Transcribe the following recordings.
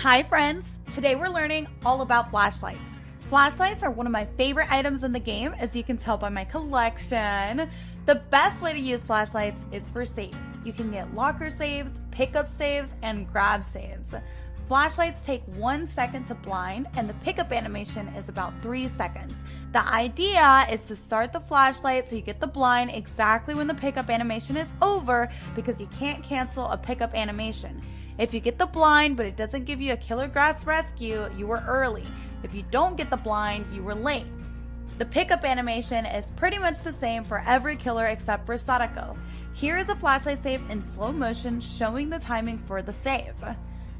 Hi friends! Today we're learning all about flashlights. Flashlights are one of my favorite items in the game, as you can tell by my collection. The best way to use flashlights is for saves. You can get locker saves, pickup saves, and grab saves. Flashlights take 1 second to blind, and the pickup animation is about 3 seconds. The idea is to start the flashlight so you get the blind exactly when the pickup animation is over, because you can't cancel a pickup animation. If you get the blind but it doesn't give you a killer grass rescue, you were early. If you don't get the blind, you were late. The pickup animation is pretty much the same for every killer except for Sadako. Here is a flashlight save in slow motion showing the timing for the save.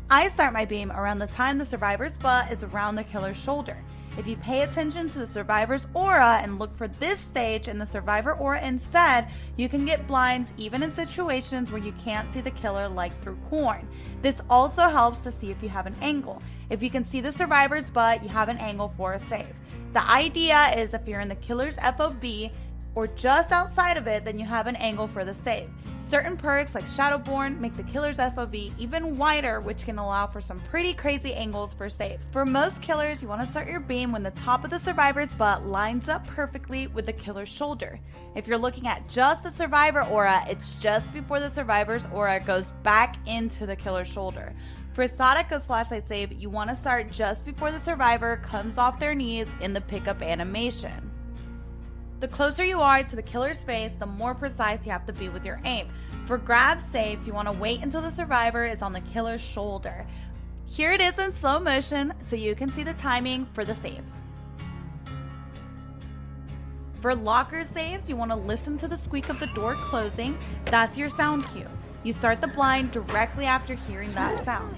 I start my beam around the time the survivor's butt is around the killer's shoulder. If you pay attention to the survivor's aura and look for this stage in the survivor aura instead, you can get blinds even in situations where you can't see the killer, like through corn. This also helps to see if you have an angle. If you can see the survivor's butt, you have an angle for a save. The idea is if you're in the killer's FOB or just outside of it, then you have an angle for the save. Certain perks like Shadowborn make the killer's FOV even wider, which can allow for some pretty crazy angles for saves. For most killers, you want to start your beam when the top of the survivor's butt lines up perfectly with the killer's shoulder. If you're looking at just the survivor aura, it's just before the survivor's aura goes back into the killer's shoulder. For Sadako's flashlight save, you want to start just before the survivor comes off their knees in the pickup animation. The closer you are to the killer's face, the more precise you have to be with your aim. For grab saves, you want to wait until the survivor is on the killer's shoulder. Here it is in slow motion so you can see the timing for the save. For locker saves, you want to listen to the squeak of the door closing. That's your sound cue. You start the blind directly after hearing that sound.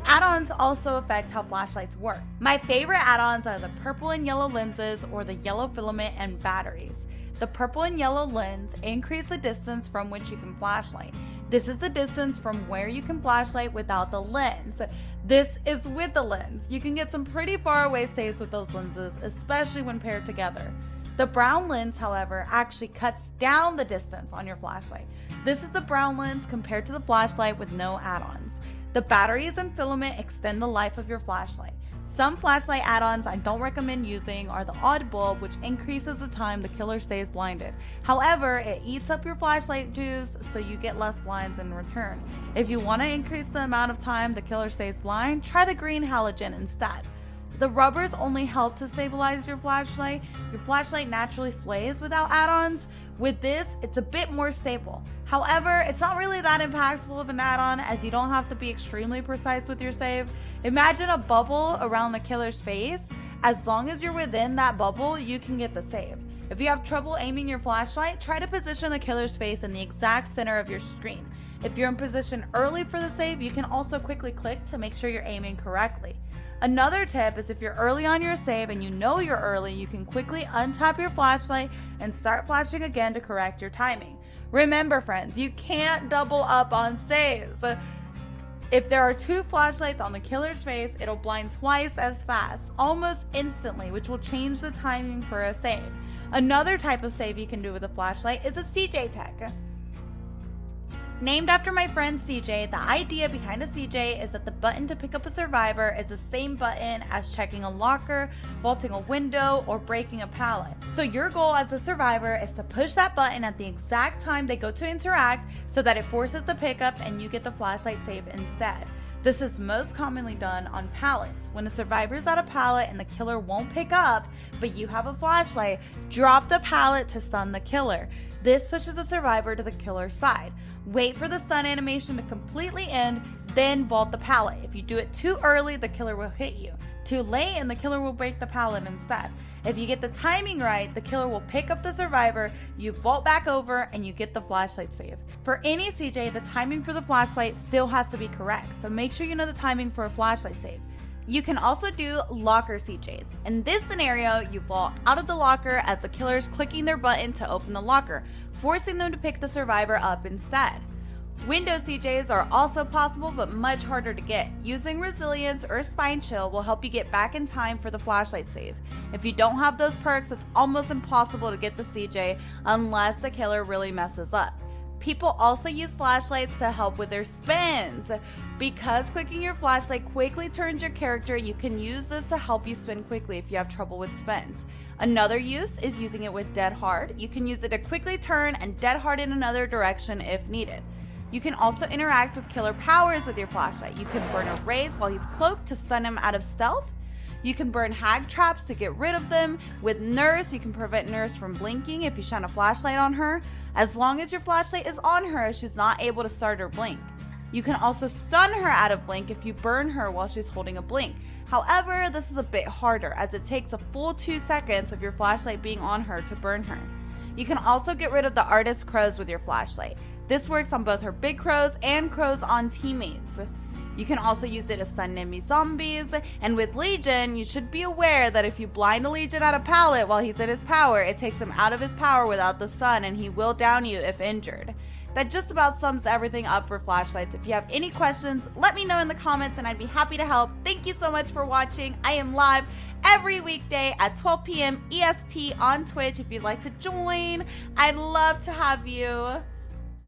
Add-ons also affect how flashlights work. My favorite add-ons are the purple and yellow lenses or the yellow filament and batteries. The purple and yellow lens increase the distance from which you can flashlight. This is the distance from where you can flashlight without the lens. This is with the lens. You can get some pretty far away saves with those lenses, especially when paired together. The brown lens, however, actually cuts down the distance on your flashlight. This is the brown lens compared to the flashlight with no add-ons. The batteries and filament extend the life of your flashlight. Some flashlight add-ons I don't recommend using are the odd bulb, which increases the time the killer stays blinded. However, it eats up your flashlight juice, so you get less blinds in return. If you want to increase the amount of time the killer stays blind, try the green halogen instead. The rubbers only help to stabilize your flashlight. Your flashlight naturally sways without add-ons. With this, it's a bit more stable. However, it's not really that impactful of an add-on, as you don't have to be extremely precise with your save. Imagine a bubble around the killer's face. As long as you're within that bubble, you can get the save. If you have trouble aiming your flashlight, try to position the killer's face in the exact center of your screen. If you're in position early for the save, you can also quickly click to make sure you're aiming correctly. Another tip is if you're early on your save and you know you're early, you can quickly untap your flashlight and start flashing again to correct your timing. Remember friends, you can't double up on saves. If there are 2 flashlights on the killer's face, it'll blind twice as fast, almost instantly, which will change the timing for a save. Another type of save you can do with a flashlight is a CJ tech. Named after my friend CJ, the idea behind a CJ is that the button to pick up a survivor is the same button as checking a locker, vaulting a window, or breaking a pallet. So your goal as a survivor is to push that button at the exact time they go to interact so that it forces the pickup and you get the flashlight save instead. This is most commonly done on pallets. When a survivor is at a pallet and the killer won't pick up, but you have a flashlight, drop the pallet to stun the killer. This pushes the survivor to the killer's side. Wait for the stun animation to completely end, then vault the pallet. If you do it too early, the killer will hit you. Too late, and the killer will break the pallet instead. If you get the timing right, the killer will pick up the survivor, you vault back over, and you get the flashlight save. For any CJ, the timing for the flashlight still has to be correct, so make sure you know the timing for a flashlight save. You can also do locker CJs. In this scenario, you vault out of the locker as the killer is clicking their button to open the locker, forcing them to pick the survivor up instead. Window CJs are also possible, but much harder to get. Using Resilience or Spine Chill will help you get back in time for the flashlight save. If you don't have those perks, it's almost impossible to get the CJ unless the killer really messes up. People also use flashlights to help with their spins. Because clicking your flashlight quickly turns your character, you can use this to help you spin quickly if you have trouble with spins. Another use is using it with Dead Hard. You can use it to quickly turn and Dead Hard in another direction if needed. You can also interact with killer powers with your flashlight. You can burn a Wraith while he's cloaked to stun him out of stealth. You can burn hag traps to get rid of them. With Nurse, you can prevent Nurse from blinking if you shine a flashlight on her. As long as your flashlight is on her, she's not able to start or blink. You can also stun her out of blink if you burn her while she's holding a blink. However, this is a bit harder as it takes a full 2 seconds of your flashlight being on her to burn her. You can also get rid of the Artist's Crows with your flashlight. This works on both her big crows and crows on teammates. You can also use it to stun enemy zombies, and with Legion, you should be aware that if you blind a Legion at a pallet while he's in his power, it takes him out of his power without the stun and he will down you if injured. That just about sums everything up for flashlights. If you have any questions, let me know in the comments and I'd be happy to help. Thank you so much for watching. I am live every weekday at 12 p.m. EST on Twitch if you'd like to join. I'd love to have you.